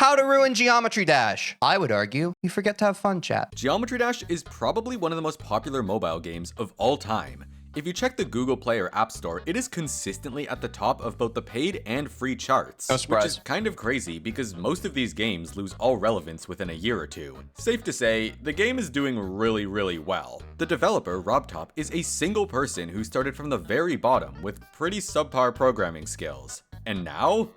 How to ruin Geometry Dash. I would argue you forget to have fun, chat. Geometry Dash is probably one of the most popular mobile games of all time. If you check the Google Play or App Store, it is consistently at the top of both the paid and free charts. No surprise. Which is kind of crazy because most of these games lose all relevance within a year or two. Safe to say, the game is doing really well. The developer, RobTop, is a single person who started from the very bottom with pretty subpar programming skills. And now?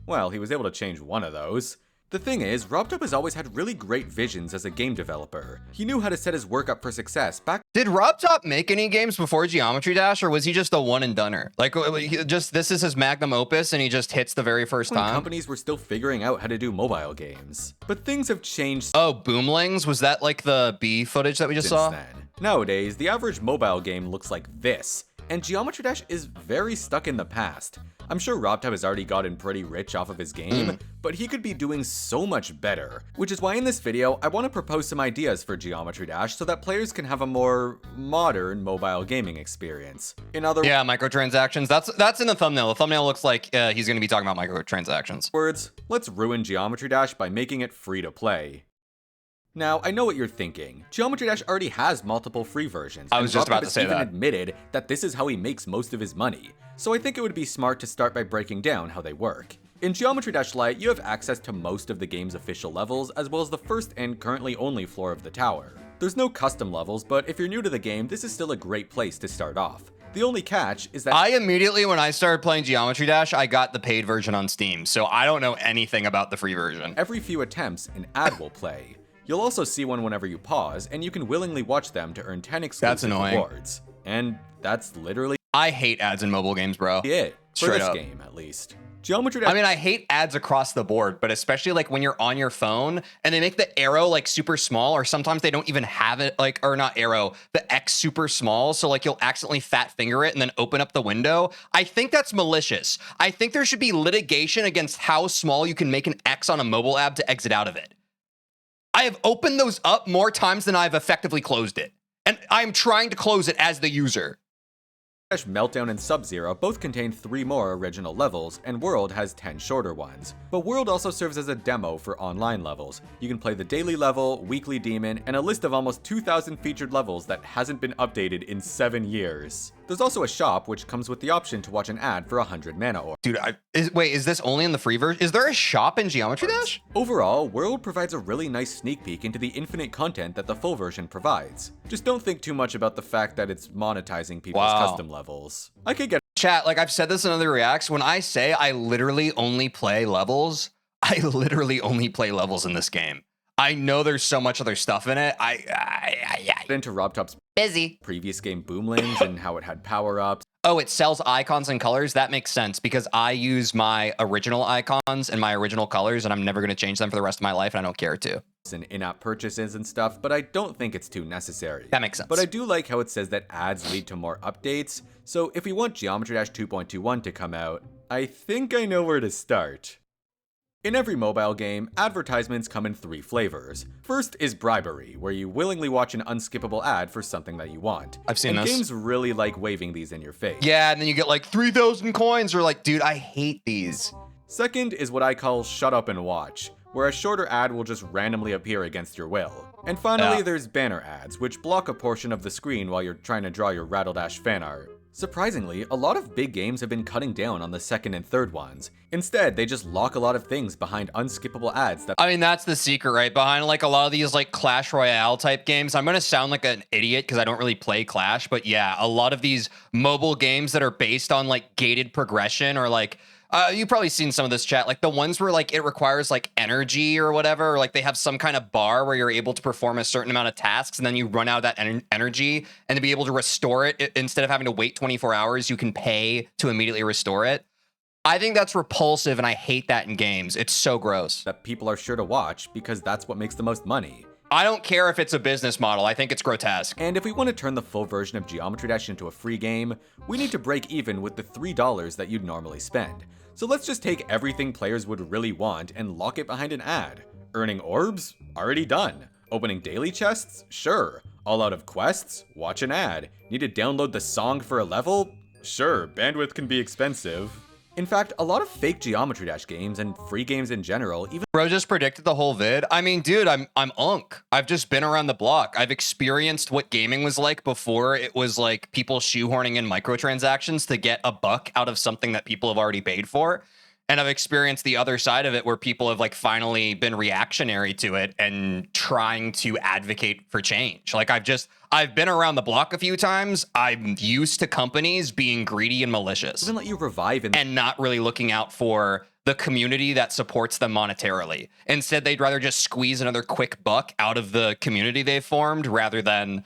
Well, he was able to change one of those. The thing is, RobTop has always had really great visions as a game developer. He knew how to set his work up for success back. Did RobTop make any games before Geometry Dash, or was he just a one and doneer? Like, this is his magnum opus and he just hits the very first when time? Companies were still figuring out how to do mobile games. But things have changed. Oh, Boomlings? Was that like the B footage that we just saw? Then. Nowadays, the average mobile game looks like this, and Geometry Dash is very stuck in the past. I'm sure RobTop has already gotten pretty rich off of his game, but he could be doing so much better. Which is why in this video, I want to propose some ideas for Geometry Dash so that players can have a more modern mobile gaming experience. In other microtransactions. That's in the thumbnail. The thumbnail looks like he's going to be talking about microtransactions. words, let's ruin Geometry Dash by making it free to play. Now, I know what you're thinking. Geometry Dash already has multiple free versions. I was just about to say that. Even admitted that this is how he makes most of his money. So I think it would be smart to start by breaking down how they work. In Geometry Dash Lite, you have access to most of the game's official levels, as well as the first and currently only floor of the tower. There's no custom levels, but if you're new to the game, this is still a great place to start off. The only catch is that I immediately, when I started playing Geometry Dash, I got the paid version on Steam, so I don't know anything about the free version. every few attempts, an ad will play. You'll also see one whenever you pause, and you can willingly watch them to earn 10 exclusive rewards. And that's literally I hate ads in mobile games, bro. it. For Straight this up. game, at least. Geometry Dash. I mean, I hate ads across the board, but especially like when you're on your phone and they make the arrow like super small, or sometimes they don't even have it like, or not arrow, the X super small. So like you'll accidentally fat finger it and then open up the window. I think that's malicious. I think there should be litigation against how small you can make an X on a mobile app to exit out of it. I have opened those up more times than I've effectively closed it. And I'm trying to close it as the user. Meltdown and Sub-Zero both contain 3 more original levels, and World has 10 shorter ones. But World also serves as a demo for online levels. You can play the daily level, weekly demon, and a list of almost 2,000 featured levels that hasn't been updated in 7 years. There's also a shop which comes with the option to watch an ad for 100 mana orbs. Dude, wait, is this only in the free version? Is there a shop in Geometry Dash? Overall, World provides a really nice sneak peek into the infinite content that the full version provides. Just don't think too much about the fact that it's monetizing people's custom levels. I could get Chat, like I've said this in other reacts, when I say I literally only play levels, I literally only play levels in this game. I know there's so much other stuff in it. into RobTop's Busy. previous game Boomlings and how it had power-ups. Oh, it sells icons and colors? That makes sense because I use my original icons and my original colors and I'm never going to change them for the rest of my life and I don't care to. And in-app purchases and stuff, but I don't think it's too necessary. That makes sense. But I do like how it says that ads lead to more updates, so if we want Geometry Dash 2.21 to come out, I think I know where to start. In every mobile game, advertisements come in 3 flavors. First is bribery, where you willingly watch an unskippable ad for something that you want. I've seen and this. Games really like waving these in your face. Yeah, and then you get like 3,000 coins or like, dude, I hate these. Second is what I call shut up and watch, where a shorter ad will just randomly appear against your will. And finally, there's banner ads, which block a portion of the screen while you're trying to draw your Rattledash fan art. Surprisingly, a lot of big games have been cutting down on the second and third ones. Instead, they just lock a lot of things behind unskippable ads that— I mean, that's the secret, right? Behind like a lot of these like Clash Royale type games, I'm going to sound like an idiot because I don't really play Clash, but yeah, a lot of these mobile games that are based on like gated progression or like, you've probably seen some of this, chat, like the ones where like it requires like energy or whatever, or like they have some kind of bar where you're able to perform a certain amount of tasks and then you run out of that energy, and to be able to restore it, instead of having to wait 24 hours, you can pay to immediately restore it. I think that's repulsive and I hate that in games. It's so gross. that people are sure to watch because that's what makes the most money. I don't care if it's a business model. I think it's grotesque. And if we want to turn the full version of Geometry Dash into a free game, we need to break even with the $3 that you'd normally spend. So let's just take everything players would really want and lock it behind an ad. Earning orbs? Already done. Opening daily chests? Sure. All out of quests? Watch an ad. Need to download the song for a level? Sure, bandwidth can be expensive. In fact, a lot of fake Geometry Dash games and free games in general, even Bro just predicted the whole vid. I mean, dude, I'm unk. I've just been around the block. I've experienced what gaming was like before it was like people shoehorning in microtransactions to get a buck out of something that people have already paid for. And I've experienced the other side of it where people have like finally been reactionary to it and trying to advocate for change. Like I've been around the block a few times. I'm used to companies being greedy and malicious let you revive and not really looking out for the community that supports them monetarily. Instead, they'd rather just squeeze another quick buck out of the community they've formed rather than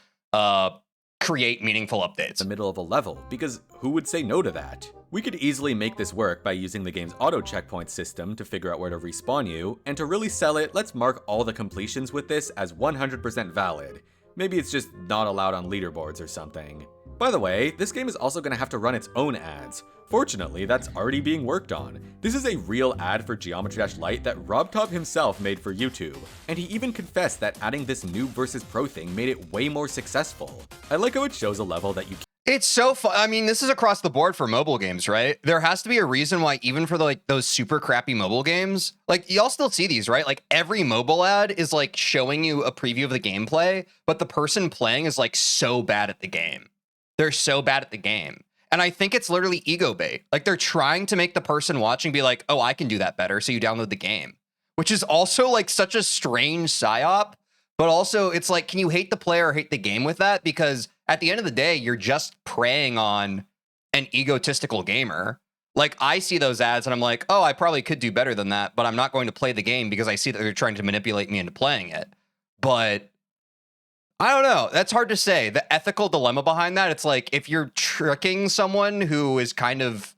create meaningful updates. the middle of a level, because who would say no to that? We could easily make this work by using the game's auto checkpoint system to figure out where to respawn you, and to really sell it, let's mark all the completions with this as 100% valid. Maybe it's just not allowed on leaderboards or something. By the way, this game is also going to have to run its own ads. Fortunately, that's already being worked on. This is a real ad for Geometry Dash Lite that RobTop himself made for YouTube, and he even confessed that adding this noob versus pro thing made it way more successful. I like how it shows a level that you It's so fun. I mean, this is across the board for mobile games, right? There has to be a reason why even for like those super crappy mobile games, like y'all still see these, right? Like every mobile ad is like showing you a preview of the gameplay, but the person playing is like so bad at the game. They're so bad at the game. And I think it's literally ego bait. Like they're trying to make the person watching be like, oh, I can do that better. So you download the game, which is also like such a strange psyop. But also it's like, can you hate the player or hate the game with that? Because at the end of the day, you're just preying on an egotistical gamer. Like I see those ads and I'm like, oh, I probably could do better than that, but I'm not going to play the game because I see that they're trying to manipulate me into playing it. But I don't know. That's hard to say. The ethical dilemma behind that, it's like if you're tricking someone who is kind of,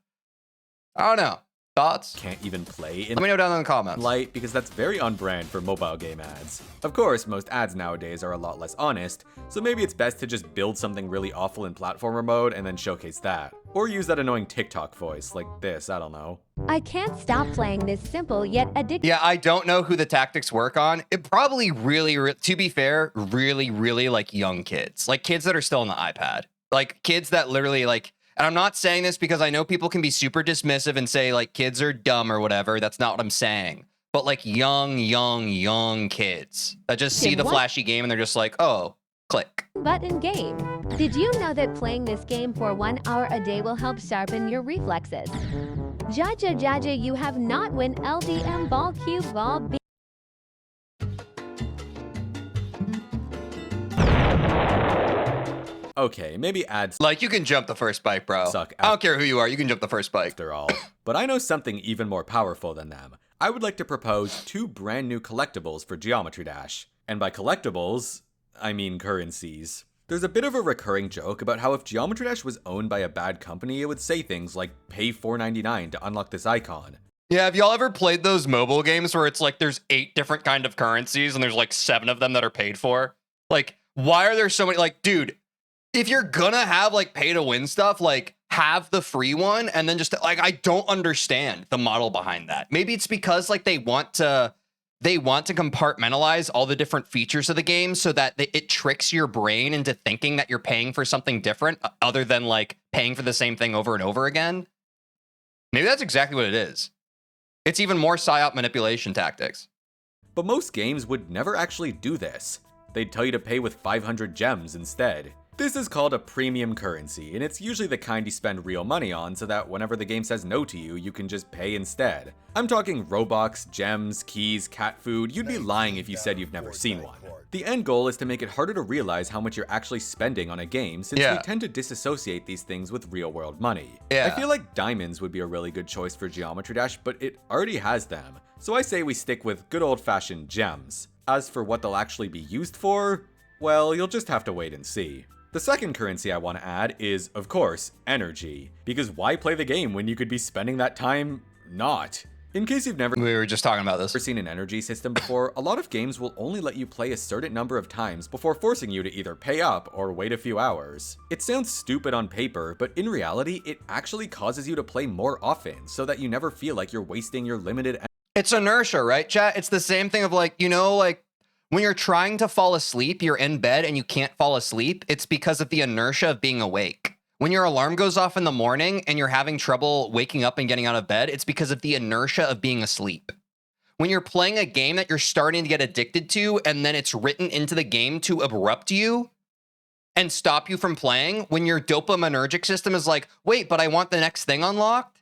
I don't know. Thoughts? can't even play in Let me know down in the comments. Lite, because that's very on brand for mobile game ads. Of course, most ads nowadays are a lot less honest, so maybe it's best to just build something really awful in platformer mode and then showcase that. Or use that annoying TikTok voice, like this, I don't know. I can't stop playing this simple yet addictive. Yeah, I don't know who the tactics work on. It probably really, to be fair, really like young kids. Like kids that are still on the iPad. Like kids that literally like, and I'm not saying this because I know people can be super dismissive and say like kids are dumb or whatever. That's not what I'm saying. But like young kids that just see the flashy game and they're just like, oh, click. Button game. Did you know that playing this game for 1 hour a day will help sharpen your reflexes? Jaja, you have not win LDM ball cube ball B. Okay, maybe ads Like you can jump the first bike, bro. Suck I don't care who you are. You can jump the first bike. after all. But I know something even more powerful than them. I would like to propose 2 brand new collectibles for Geometry Dash. And by collectibles, I mean currencies. There's a bit of a recurring joke about how if Geometry Dash was owned by a bad company, it would say things like, pay $4.99 to unlock this icon. Yeah, have y'all ever played those mobile games where it's like there's 8 different kind of currencies and there's like 7 of them that are paid for? Like, why are there so many? Like, dude, if you're gonna have like pay to win stuff, like have the free one and then just like, I don't understand the model behind that. Maybe it's because like they want to compartmentalize all the different features of the game so that it tricks your brain into thinking that you're paying for something different other than like paying for the same thing over and over again. Maybe that's exactly what it is. It's even more psyop manipulation tactics. But most games would never actually do this. They'd tell you to pay with 500 gems instead. This is called a premium currency, and it's usually the kind you spend real money on so that whenever the game says no to you, you can just pay instead. I'm talking Robux, gems, keys, cat food. You'd be lying if you said you've never seen one. The end goal is to make it harder to realize how much you're actually spending on a game, since we tend to disassociate these things with real-world money. I feel like diamonds would be a really good choice for Geometry Dash, but it already has them. So I say we stick with good old-fashioned gems. As for what they'll actually be used for, well, you'll just have to wait and see. The second currency I want to add is, of course, energy. Because why play the game when you could be spending that time not? In case you've never We were just talking about this. seen an energy system before, a lot of games will only let you play a certain number of times before forcing you to either pay up or wait a few hours. It sounds stupid on paper, but in reality, it actually causes you to play more often so that you never feel like you're wasting your limited energy. It's inertia, right, chat? It's the same thing of like, you know, like when you're trying to fall asleep, you're in bed and you can't fall asleep. It's because of the inertia of being awake. When your alarm goes off in the morning and you're having trouble waking up and getting out of bed, it's because of the inertia of being asleep. When you're playing a game that you're starting to get addicted to, and then it's written into the game to abrupt you and stop you from playing, when your dopaminergic system is like, wait, but I want the next thing unlocked,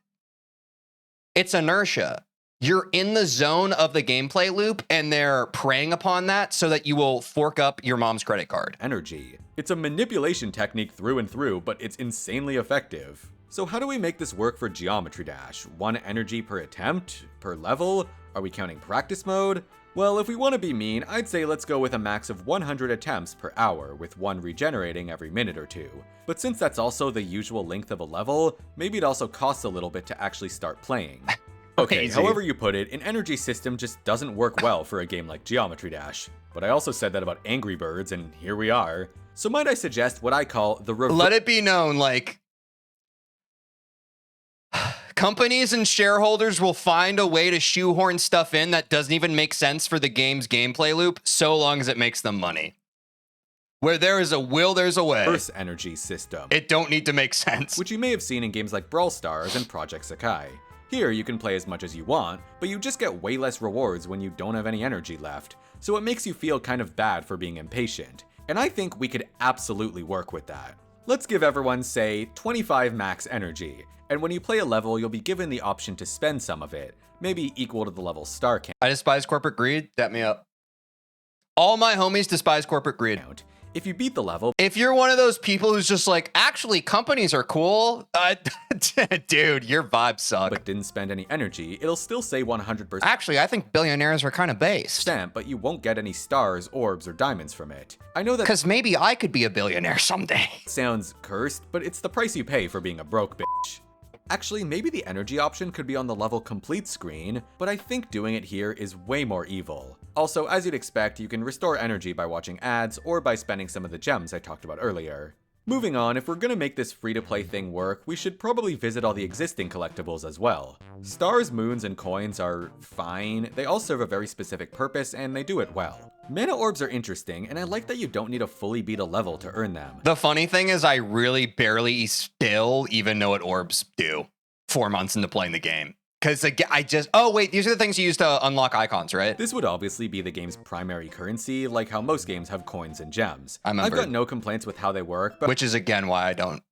it's inertia. You're in the zone of the gameplay loop, and they're preying upon that so that you will fork up your mom's credit card. Energy. It's a manipulation technique through and through, but it's insanely effective. So how do we make this work for Geometry Dash? 1 energy per attempt? Per level? Are we counting practice mode? Well, if we want to be mean, I'd say let's go with a max of 100 attempts per hour, with 1 regenerating every minute or 2. But since that's also the usual length of a level, maybe it also costs a little bit to actually start playing. Okay, however you put it, an energy system just doesn't work well for a game like Geometry Dash. But I also said that about Angry Birds, and here we are. So might I suggest what I call the Let it be known, like, companies and shareholders will find a way to shoehorn stuff in that doesn't even make sense for the game's gameplay loop, so long as it makes them money. Where there is a will, there's a way. reverse energy system. It don't need to make sense. Which you may have seen in games like Brawl Stars and Project Sakai. Here, you can play as much as you want, but you just get way less rewards when you don't have any energy left, so it makes you feel kind of bad for being impatient. And I think we could absolutely work with that. Let's give everyone, say, 25 max energy, and when you play a level, you'll be given the option to spend some of it, maybe equal to the level star count. I despise corporate greed. Dap me up. All my homies despise corporate greed. If you beat the level, If you're one of those people who's just like, actually, companies are cool, dude, your vibes suck. but didn't spend any energy, it'll still say 100%, Actually, I think billionaires are kind of based. but you won't get any stars, orbs, or diamonds from it. I know that Because maybe I could be a billionaire someday. sounds cursed, but it's the price you pay for being a broke bitch. Actually, maybe the energy option could be on the level complete screen, but I think doing it here is way more evil. Also, as you'd expect, you can restore energy by watching ads or by spending some of the gems I talked about earlier. Moving on, if we're gonna make this free-to-play thing work, we should probably visit all the existing collectibles as well. Stars, moons, and coins are fine. They all serve a very specific purpose, and they do it well. Mana orbs are interesting, and I like that you don't need to fully beat a level to earn them. The funny thing is I really barely still even know what orbs do 4 months into playing the game. Because oh wait, these are the things you use to unlock icons, right? This would obviously be the game's primary currency, like how most games have coins and gems. I remember. I've got no complaints with how they work, but Which is again why I don't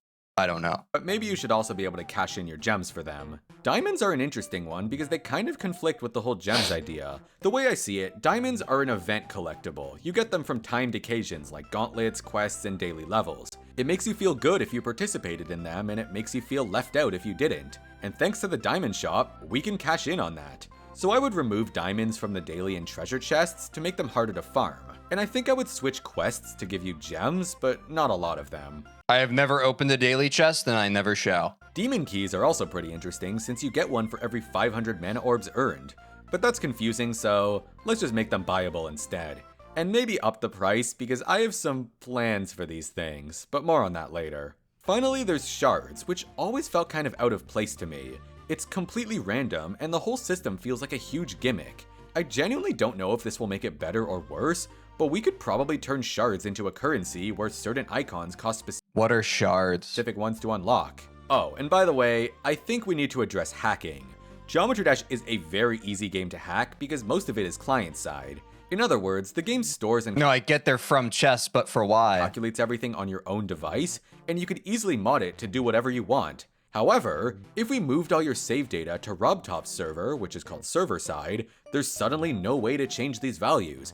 know. maybe you should also be able to cash in your gems for them. Diamonds are an interesting one because they kind of conflict with the whole gems idea. The way I see it, diamonds are an event collectible. You get them from timed occasions like gauntlets, quests, and daily levels. It makes you feel good if you participated in them, and it makes you feel left out if you didn't. And thanks to the diamond shop, we can cash in on that. So I would remove diamonds from the daily and treasure chests to make them harder to farm. And I think I would switch quests to give you gems, but not a lot of them. I have never opened a daily chest and I never shall. Demon keys are also pretty interesting since you get one for every 500 mana orbs earned. But that's confusing, so let's just make them buyable instead. And maybe up the price because I have some plans for these things, but more on that later. Finally, there's shards, which always felt kind of out of place to me. It's completely random, and the whole system feels like a huge gimmick. I genuinely don't know if this will make it better or worse, but we could probably turn shards into a currency where certain icons cost What are shards? specific ones to unlock. Oh, and by the way, I think we need to address hacking. Geometry Dash is a very easy game to hack because most of it is client-side. In other words, the game stores and No, I get they're from chests, but for why? calculates everything on your own device, and you could easily mod it to do whatever you want. However, if we moved all your save data to RobTop's server, which is called server-side, there's suddenly no way to change these values.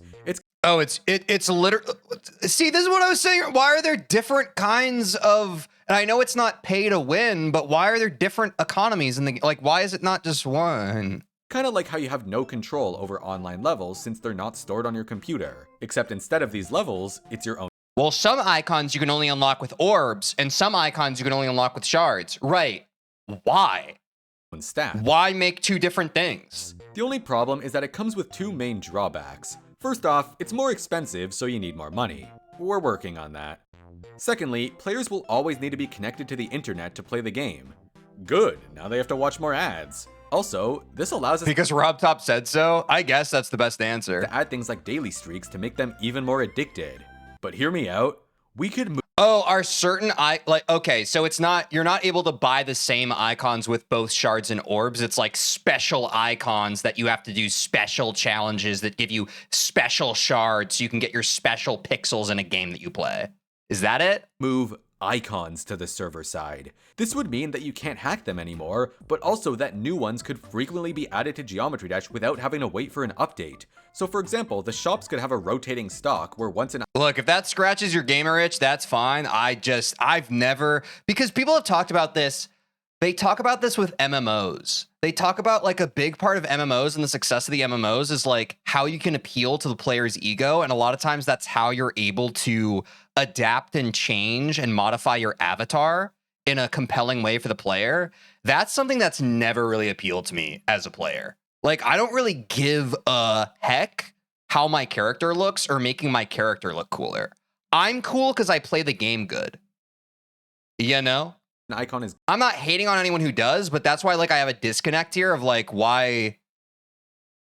Oh, it's literally. See, this is what I was saying. Why are there different kinds of? And I know it's not pay to win, but why are there different economies in the like? Why is it not just one? Kind of like how you have no control over online levels since they're not stored on your computer. Except instead of these levels, it's your own Well, some icons you can only unlock with orbs, and some icons you can only unlock with shards. Right? Why? stat. Why make two different things? The only problem is that it comes with two main drawbacks. First off, it's more expensive, so you need more money. We're working on that. Secondly, players will always need to be connected to the internet to play the game. Good, now they have to watch more ads. Also, this allows us Because RobTop said so? I guess that's the best answer. to add things like daily streaks to make them even more addicted. But hear me out, we could move Oh, are certain okay, so it's not, you're not able to buy the same icons with both shards and orbs. It's like special icons that you have to do special challenges that give you special shards so you can get your special pixels in a game that you play. Is that it? Move icons to the server side. This would mean that you can't hack them anymore, but also that new ones could frequently be added to Geometry Dash without having to wait for an update. So for example, the shops could have a rotating stock where once an Look, if that scratches your gamer itch, that's fine. I've never, because people have talked about this. They talk about this with MMOs. They talk about like a big part of MMOs and the success of the MMOs is like how you can appeal to the player's ego. And a lot of times that's how you're able to adapt and change and modify your avatar in a compelling way for the player. That's something that's never really appealed to me as a player. Like, I don't really give a heck how my character looks or making my character look cooler. I'm cool because I play the game good. You know? icon is I'm not hating on anyone who does, but that's why like I have a disconnect here of like why,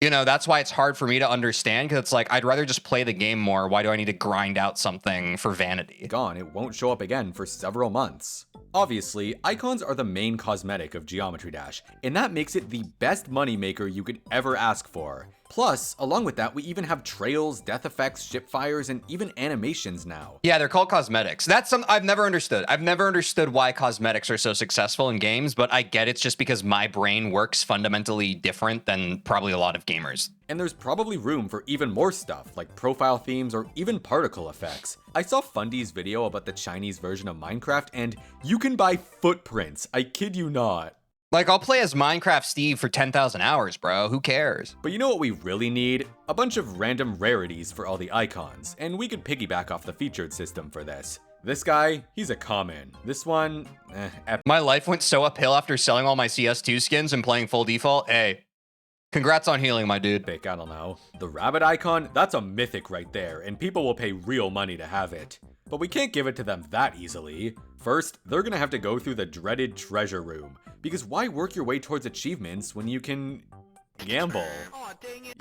you know, that's why it's hard for me to understand, because it's like I'd rather just play the game more. Why do I need to grind out something for vanity? gone, it won't show up again for several months. Obviously, icons are the main cosmetic of Geometry Dash, and that makes it the best moneymaker you could ever ask for. Plus, along with that, we even have trails, death effects, ship fires, and even animations now. Yeah, they're called cosmetics. That's something I've never understood. I've never understood why cosmetics are so successful in games, but I get it's just because my brain works fundamentally different than probably a lot of gamers. And there's probably room for even more stuff, like profile themes or even particle effects. I saw Fundy's video about the Chinese version of Minecraft, and you can buy footprints, I kid you not. Like, I'll play as Minecraft Steve for 10,000 hours, bro. Who cares? But you know what we really need? A bunch of random rarities for all the icons, and we could piggyback off the featured system for this. This guy, he's a common. This one, My life went so uphill after selling all my CS2 skins and playing full default. Hey, congrats on healing, my dude. epic, I don't know. The rabbit icon, that's a mythic right there, and people will pay real money to have it. But we can't give it to them that easily. First, they're gonna have to go through the dreaded treasure room, because why work your way towards achievements when you can gamble?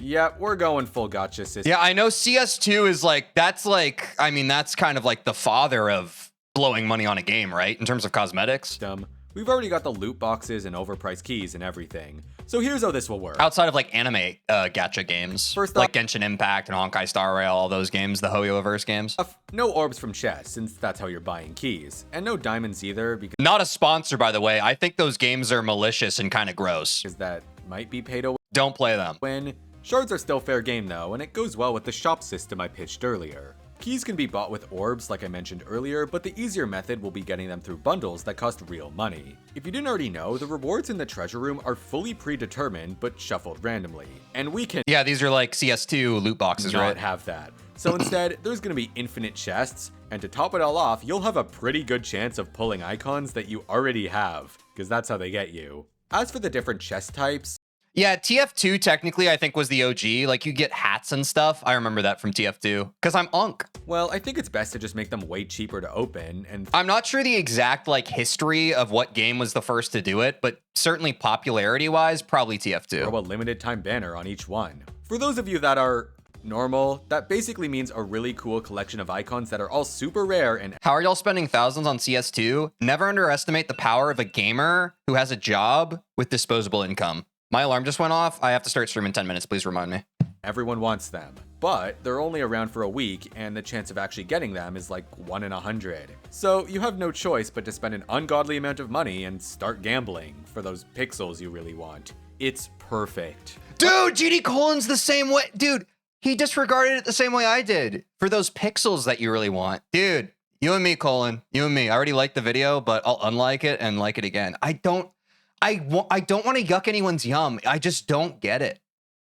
Yeah, we're going full gotcha system. Yeah, I know CS2 is like, that's like, I mean, that's kind of like the father of blowing money on a game, right? In terms of cosmetics. We've already got the loot boxes and overpriced keys and everything. So here's how this will work. Outside of like anime gacha games, First like off- Genshin Impact and Honkai Star Rail, all those games, the Hoyoverse games. No orbs from chests, since that's how you're buying keys. And no diamonds either, because Not a sponsor, by the way. I think those games are malicious and kind of gross. that might be pay to Don't play them. win. Shards are still fair game though, and it goes well with the shop system I pitched earlier. Keys can be bought with orbs like I mentioned earlier, but the easier method will be getting them through bundles that cost real money. If you didn't already know, the rewards in the treasure room are fully predetermined but shuffled randomly, and we can Yeah, these are like CS2 loot boxes, not right? have that. So instead, there's gonna be infinite chests, and to top it all off, you'll have a pretty good chance of pulling icons that you already have, because that's how they get you. As for the different chest types, Yeah, TF2 technically I think was the OG. Like you get hats and stuff. I remember that from TF2 because I'm Unk. well, I think it's best to just make them way cheaper to open, and I'm not sure the exact like history of what game was the first to do it, but certainly popularity wise, probably TF2. throw a limited time banner on each one. For those of you that are normal, that basically means a really cool collection of icons that are all super rare and How are y'all spending thousands on CS2? Never underestimate the power of a gamer who has a job with disposable income. My alarm just went off. I have to start streaming in 10 minutes. Please remind me. everyone wants them. But they're only around for a week, and the chance of actually getting them is like 1 in 100. So you have no choice but to spend an ungodly amount of money and start gambling for those pixels you really want. It's perfect. Dude, GD Colin's the same way. Dude, he disregarded it the same way I did for those pixels that you really want. Dude, you and me, Colin. You and me. I already liked the video, but I'll unlike it and like it again. I don't want to yuck anyone's yum. I just don't get it.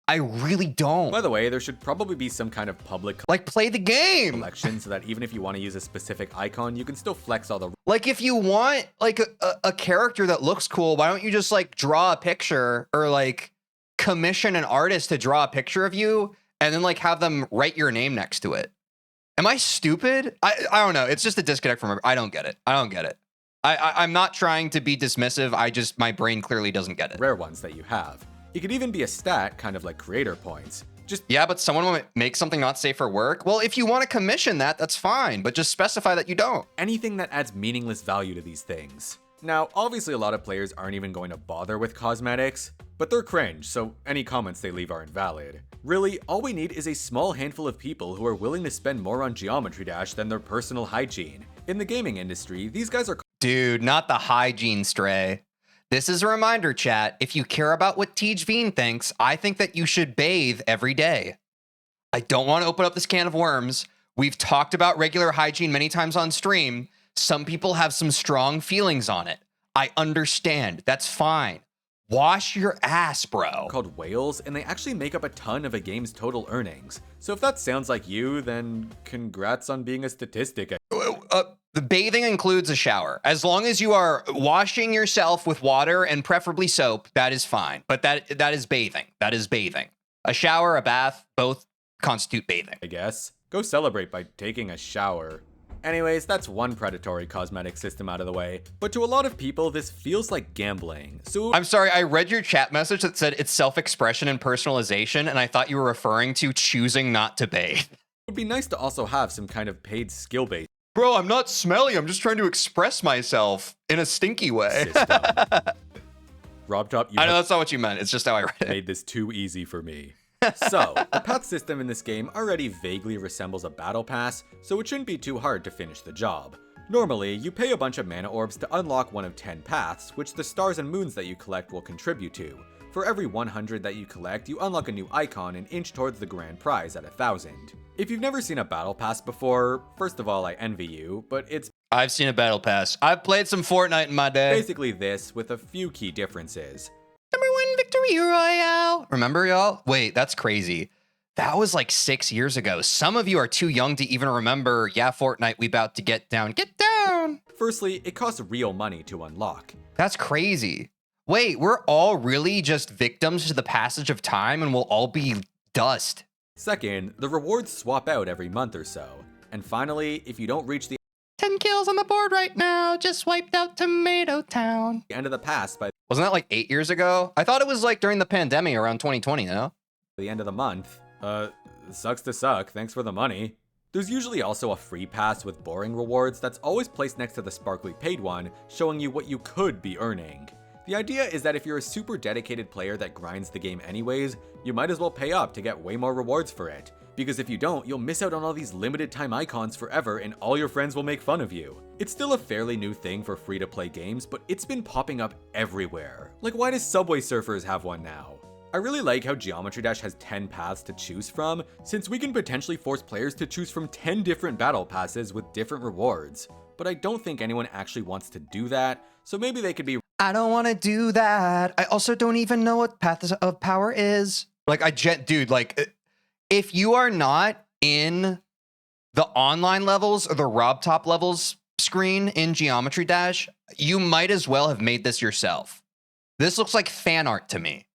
I really don't. By the way, there should probably be some kind of public Like, play the game. collection so that even if you want to use a specific icon, you can still flex all the Like, if you want like a character that looks cool, why don't you just like draw a picture or like commission an artist to draw a picture of you and then like have them write your name next to it? Am I stupid? I don't know. It's just a disconnect from. I don't get it. I don't get it. I'm not trying to be dismissive. My brain clearly doesn't get it. rare ones that you have. It could even be a stat, kind of like creator points. Yeah, but someone will make something not safe for work. Well, if you want to commission that, that's fine, but just specify that you don't. Anything that adds meaningless value to these things. Now, obviously a lot of players aren't even going to bother with cosmetics, but they're cringe, so any comments they leave are invalid. Really, all we need is a small handful of people who are willing to spend more on Geometry Dash than their personal hygiene. In the gaming industry, these guys are— Dude, not the hygiene stray. This is a reminder, chat. If you care about what TeejVeen thinks, I think that you should bathe every day. I don't want to open up this can of worms. We've talked about regular hygiene many times on stream. Some people have some strong feelings on it. I understand. That's fine. Wash your ass, bro. Called whales, and they actually make up a ton of a game's total earnings. So if that sounds like you, then congrats on being a statistic. The bathing includes a shower. As long as you are washing yourself with water and preferably soap, that is fine. But that is bathing. That is bathing. A shower, a bath, both constitute bathing. I guess. Go celebrate by taking a shower. Anyways, that's one predatory cosmetic system out of the way, but to a lot of people, this feels like gambling, so— I'm sorry, I read your chat message that said it's self-expression and personalization, and I thought you were referring to choosing not to bathe. It would be nice to also have some kind of paid skill-based Bro, I'm not smelly, I'm just trying to express myself in a stinky way. system. RobTop, I know that's not what you meant, it's just how I read it. made this too easy for me. So, the path system in this game already vaguely resembles a battle pass, so it shouldn't be too hard to finish the job. Normally, you pay a bunch of mana orbs to unlock one of 10 paths, which the stars and moons that you collect will contribute to. For every 100 that you collect, you unlock a new icon and inch towards the grand prize at 1,000. If you've never seen a battle pass before, first of all, I envy you, but it's I've seen a battle pass. I've played some Fortnite in my day. basically this with a few key differences. Number 1 victory royale. Remember, y'all? Wait, that's crazy. That was like 6 years ago. Some of you are too young to even remember, yeah, Fortnite, we about to get down. Get down! Firstly, it costs real money to unlock. That's crazy. Wait, we're all really just victims to the passage of time and we'll all be dust. Second, the rewards swap out every month or so. And finally, if you don't reach the 10 kills on the board right now, just wiped out Tomato Town. end of the pass by Wasn't that like 8 years ago? I thought it was like during the pandemic around 2020, no? the end of the month, sucks to suck, thanks for the money. There's usually also a free pass with boring rewards that's always placed next to the sparkly paid one, showing you what you could be earning. The idea is that if you're a super dedicated player that grinds the game anyways, you might as well pay up to get way more rewards for it. Because if you don't, you'll miss out on all these limited time icons forever and all your friends will make fun of you. It's still a fairly new thing for free to play games, but it's been popping up everywhere. Like, why does Subway Surfers have one now? I really like how Geometry Dash has 10 paths to choose from, since we can potentially force players to choose from 10 different battle passes with different rewards. But I don't think anyone actually wants to do that, so maybe they could be— I don't want to do that. I also don't even know what Path of Power is. Like, dude, like, if you are not in the online levels or the RobTop levels screen in Geometry Dash, you might as well have made this yourself. This looks like fan art to me.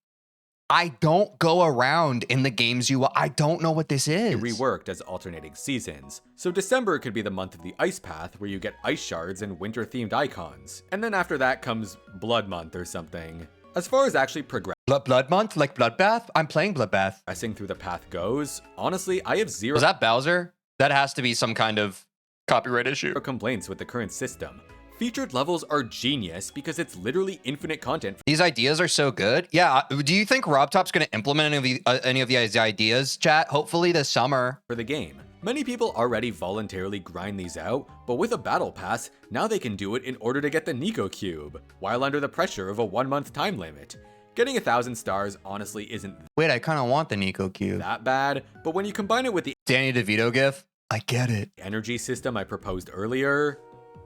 I don't go around in the games I don't know what this is. reworked as alternating seasons. So December could be the month of the Ice Path, where you get ice shards and winter-themed icons. And then after that comes Blood Month or something. As far as actually Blood Month? Like Bloodbath? I'm playing Bloodbath. progressing through the path goes, honestly, I have zero Was that Bowser? That has to be some kind of copyright issue. complaints with the current system. Featured levels are genius because it's literally infinite content These ideas are so good. Yeah. Do you think RobTop's going to implement any of these ideas, chat? Hopefully this summer. for the game. Many people already voluntarily grind these out, but with a battle pass, now they can do it in order to get the Nico Cube, while under the pressure of a 1-month time limit. Getting 1,000 stars honestly isn't Wait, I kind of want the Nico Cube. that bad, but when you combine it with the Danny DeVito gif? I get it. energy system I proposed earlier,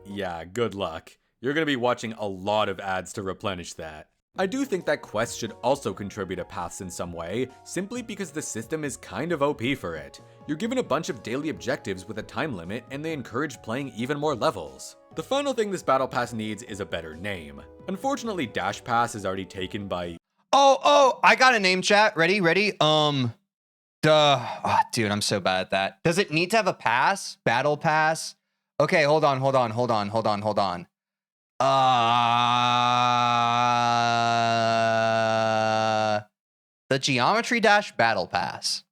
yeah, good luck. You're gonna be watching a lot of ads to replenish that. I do think that quests should also contribute to paths in some way, simply because the system is kind of OP for it. You're given a bunch of daily objectives with a time limit, and they encourage playing even more levels. The final thing this battle pass needs is a better name. Unfortunately, Dash Pass is already taken by— Oh, I got a name, chat. Ready? Duh. Oh, dude, I'm so bad at that. Does it need to have a pass? Battle pass? Okay, hold on. The Geometry Dash Battle Pass.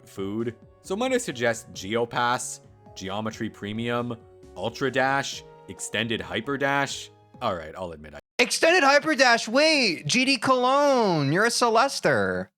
food. So might I suggest GeoPass, Geometry Premium, Ultra Dash, Extended Hyper Dash? Alright, I'll admit Extended Hyperdash, wait, GD Cologne, you're a Celester.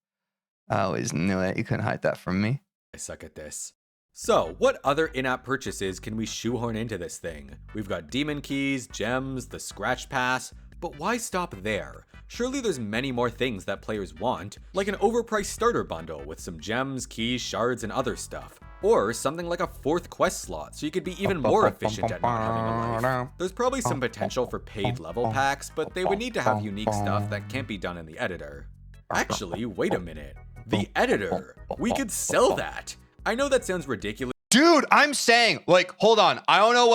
I always knew it, you couldn't hide that from me. I suck at this. So, what other in-app purchases can we shoehorn into this thing? We've got Demon Keys, Gems, the Scratch Pass, but why stop there? Surely there's many more things that players want, like an overpriced starter bundle with some gems, keys, shards, and other stuff. Or something like a 4th quest slot, so you could be even more efficient at not having a life. There's probably some potential for paid level packs, but they would need to have unique stuff that can't be done in the editor. Actually, wait a minute. The editor! We could sell that! I know that sounds ridiculous. Dude, I'm saying, like, hold on. I don't know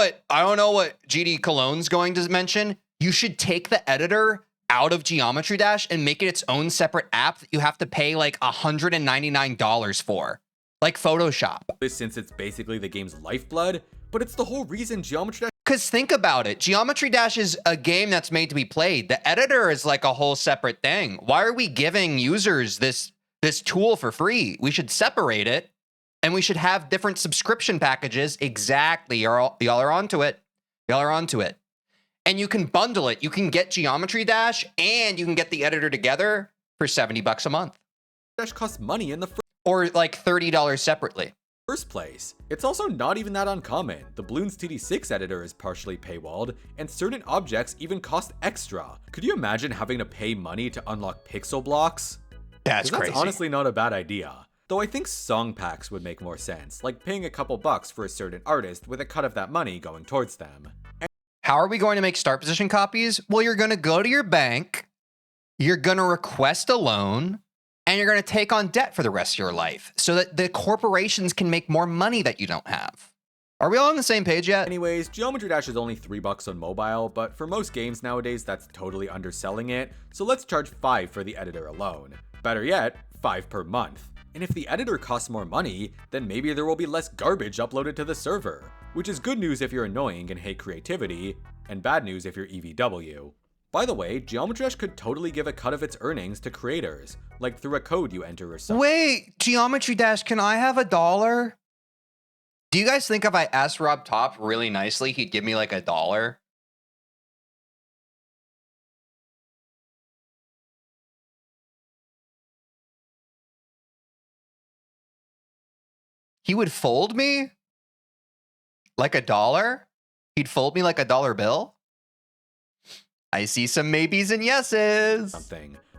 what GD Cologne's going to mention. You should take the editor out of Geometry Dash and make it its own separate app that you have to pay like $199 for. Like Photoshop. Since it's basically the game's lifeblood, but it's the whole reason Geometry Dash. Because think about it. Geometry Dash is a game that's made to be played. The editor is like a whole separate thing. Why are we giving users this tool for free? We should separate it. And we should have different subscription packages. Exactly. Y'all are onto it. Y'all are onto it. And you can bundle it. You can get Geometry Dash and you can get the editor together for $70 a month. Dash costs money in the or like $30 separately. First place. It's also not even that uncommon. The Bloons TD6 editor is partially paywalled, and certain objects even cost extra. Could you imagine having to pay money to unlock pixel blocks? That's crazy. That's honestly not a bad idea. Though I think song packs would make more sense, like paying a couple bucks for a certain artist with a cut of that money going towards them. How are we going to make start position copies? Well, you're going to go to your bank, you're going to request a loan, and you're going to take on debt for the rest of your life so that the corporations can make more money that you don't have. Are we all on the same page yet? Anyways, Geometry Dash is only $3 on mobile, but for most games nowadays, that's totally underselling it, so let's charge $5 for the editor alone. Better yet, $5 per month. And if the editor costs more money, then maybe there will be less garbage uploaded to the server, which is good news if you're annoying and hate creativity, and bad news if you're EVW. By the way, Geometry Dash could totally give a cut of its earnings to creators, like through a code you enter or something. Wait, Geometry Dash, can I have $1? Do you guys think if I asked Rob Top really nicely, he'd give me like $1? He would fold me like $1? He'd fold me like a dollar bill? I see some maybes and yeses.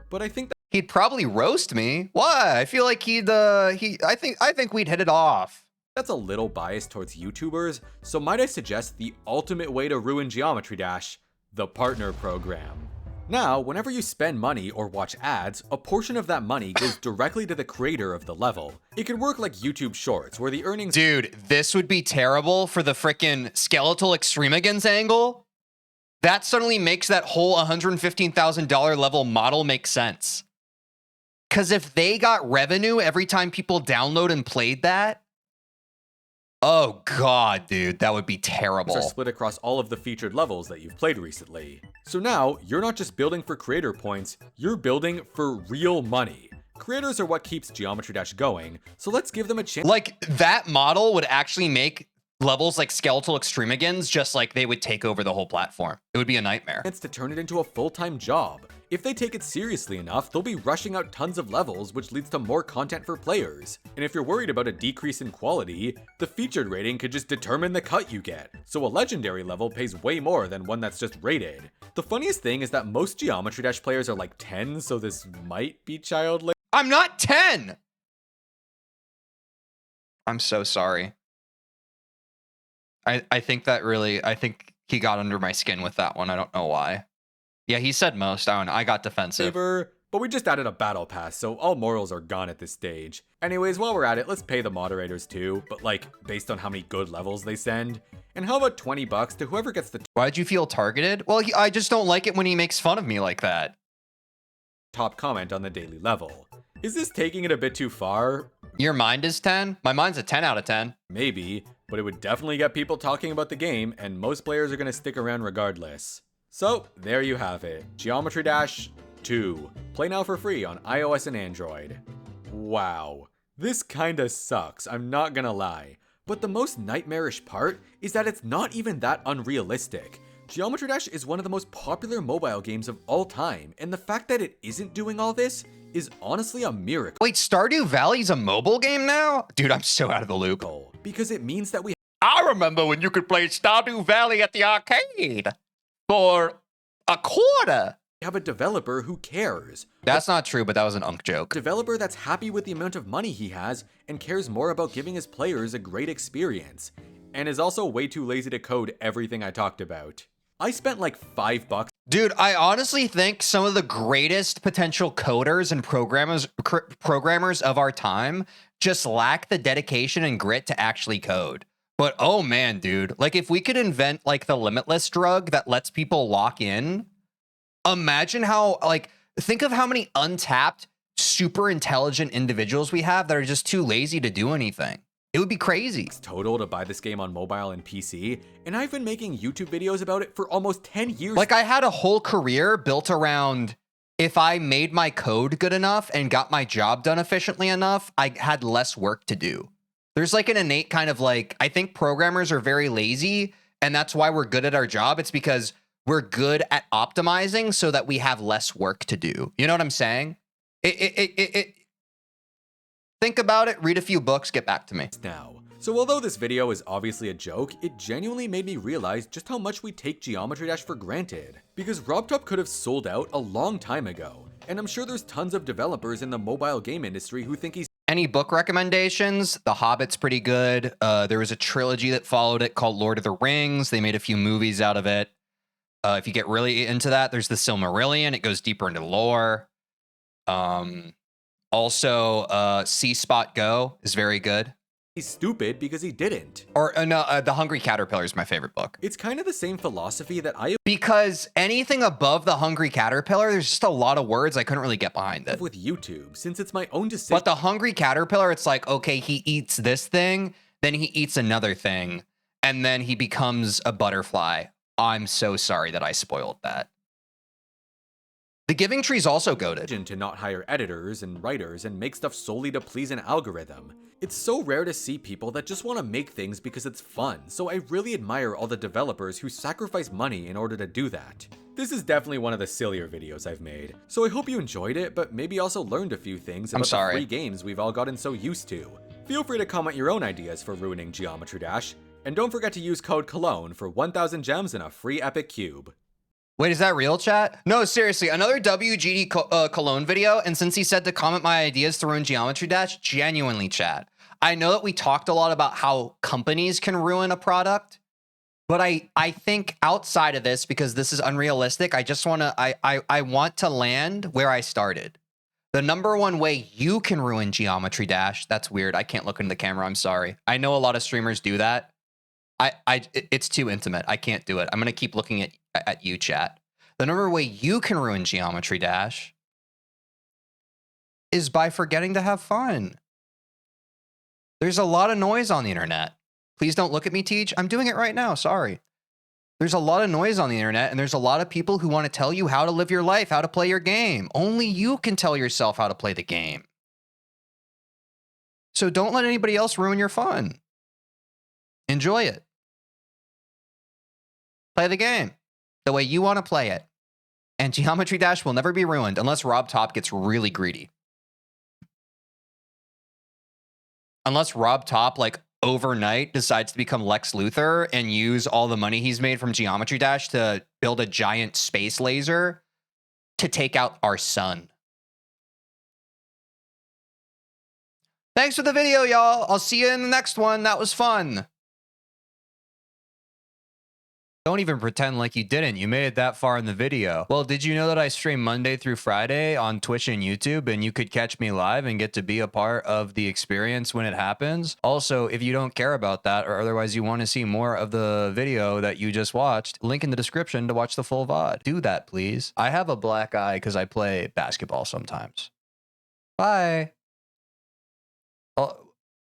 But I think that he'd probably roast me. Why? I feel like I think we'd hit it off. that's a little biased towards YouTubers, so might I suggest the ultimate way to ruin Geometry Dash, the partner program. Now, whenever you spend money or watch ads, a portion of that money goes directly to the creator of the level. It can work like YouTube Shorts, where the earnings— Dude, this would be terrible for the frickin' skeletal extremigans angle. That suddenly makes that whole $115,000 level model make sense. Because if they got revenue every time people download and played that, oh god, dude, that would be terrible. are split across all of the featured levels that you've played recently. So now, you're not just building for creator points, you're building for real money. Creators are what keeps Geometry Dash going, so let's give them a chance. Like, that model would actually make levels like skeletal extremigans just like they would take over the whole platform. It would be a nightmare. To turn it into a full-time job. If they take it seriously enough, they'll be rushing out tons of levels, which leads to more content for players. And if you're worried about a decrease in quality, the featured rating could just determine the cut you get. So a legendary level pays way more than one that's just rated. The funniest thing is that most Geometry Dash players are like 10, so this might be child labor. I'm not 10! I'm so sorry. I think he got under my skin with that one. I don't know why. Yeah, he said most. I got defensive. But we just added a battle pass, so all morals are gone at this stage. Anyways, while we're at it, let's pay the moderators too, but like, based on how many good levels they send. And how about $20 to whoever gets the Why'd you feel targeted? Well, I just don't like it when he makes fun of me like that. top comment on the daily level. Is this taking it a bit too far? Your mind is 10? My mind's a 10 out of 10. Maybe, but it would definitely get people talking about the game, and most players are going to stick around regardless. So, there you have it. Geometry Dash 2. Play now for free on iOS and Android. Wow. This kinda sucks, I'm not gonna lie. But the most nightmarish part is that it's not even that unrealistic. Geometry Dash is one of the most popular mobile games of all time, and the fact that it isn't doing all this is honestly a miracle. Wait, Stardew Valley's a mobile game now? Dude, I'm so out of the loop. Because it means that we I remember when you could play Stardew Valley at the arcade for a quarter. have a developer who cares. That's not true, but that was an unk A joke. developer that's happy with the amount of money he has and cares more about giving his players a great experience. And is also way too lazy to code everything I talked about. I spent like $5. Dude, I honestly think some of the greatest potential coders and programmers of our time just lack the dedication and grit to actually code. But oh man, dude, like if we could invent like the limitless drug that lets people lock in, imagine how, like, think of how many untapped, super intelligent individuals we have that are just too lazy to do anything. It would be crazy. Total to buy this game on mobile and PC, and I've been making YouTube videos about it for almost 10 years. Like, I had a whole career built around if I made my code good enough and got my job done efficiently enough, I had less work to do. There's like an innate kind of like, I think programmers are very lazy, and that's why we're good at our job. It's because we're good at optimizing so that we have less work to do. You know what I'm saying? Think about it, read a few books, get back to me. Now. So although this video is obviously a joke, it genuinely made me realize just how much we take Geometry Dash for granted. Because RobTop could have sold out a long time ago, and I'm sure there's tons of developers in the mobile game industry who think he's Any book recommendations? The Hobbit's pretty good. There was a trilogy that followed it called Lord of the Rings. They made a few movies out of it. If you get really into that, there's the Silmarillion. It goes deeper into lore. Also, See Spot Go is very good. stupid because he didn't. Or no, The Hungry Caterpillar is my favorite book. It's kind of the same philosophy that I Because anything above The Hungry Caterpillar, there's just a lot of words I couldn't really get behind it. have with YouTube, since it's my own decision. But The Hungry Caterpillar, it's like, okay, he eats this thing, then he eats another thing, and then he becomes a butterfly. I'm so sorry that I spoiled that. The Giving Tree's also goated. To not hire editors and writers and make stuff solely to please an algorithm. It's so rare to see people that just want to make things because it's fun, so I really admire all the developers who sacrifice money in order to do that. This is definitely one of the sillier videos I've made, so I hope you enjoyed it, but maybe also learned a few things about the free games we've all gotten so used to. Feel free to comment your own ideas for ruining Geometry Dash, and don't forget to use code Cologne for 1000 gems and a free epic cube. Wait, is that real, chat? No, seriously, another WGD Cologne video, and since he said to comment my ideas to ruin Geometry Dash, genuinely, chat. I know that we talked a lot about how companies can ruin a product, but I think outside of this, because this is unrealistic, I just want to, I want to land where I started. The number one way you can ruin Geometry Dash, that's weird, I can't look into the camera, I'm sorry. I know a lot of streamers do that. It's too intimate. I can't do it. I'm going to keep looking at you, chat. The number one way you can ruin Geometry Dash is by forgetting to have fun. There's a lot of noise on the internet. Please don't look at me, Teej. I'm doing it right now. Sorry. There's a lot of noise on the internet, and there's a lot of people who want to tell you how to live your life, how to play your game. Only you can tell yourself how to play the game. So don't let anybody else ruin your fun. Enjoy it. Play the game the way you want to play it. And Geometry Dash will never be ruined unless RobTop gets really greedy. Unless RobTop, like, overnight decides to become Lex Luthor and use all the money he's made from Geometry Dash to build a giant space laser to take out our sun. Thanks for the video, y'all. I'll see you in the next one. That was fun. Don't even pretend like you didn't. You made it that far in the video. Well, did you know that I stream Monday through Friday on Twitch and YouTube, and you could catch me live and get to be a part of the experience when it happens? Also, if you don't care about that, or otherwise you want to see more of the video that you just watched, link in the description to watch the full VOD. Do that, please. I have a black eye because I play basketball sometimes. Bye. Oh,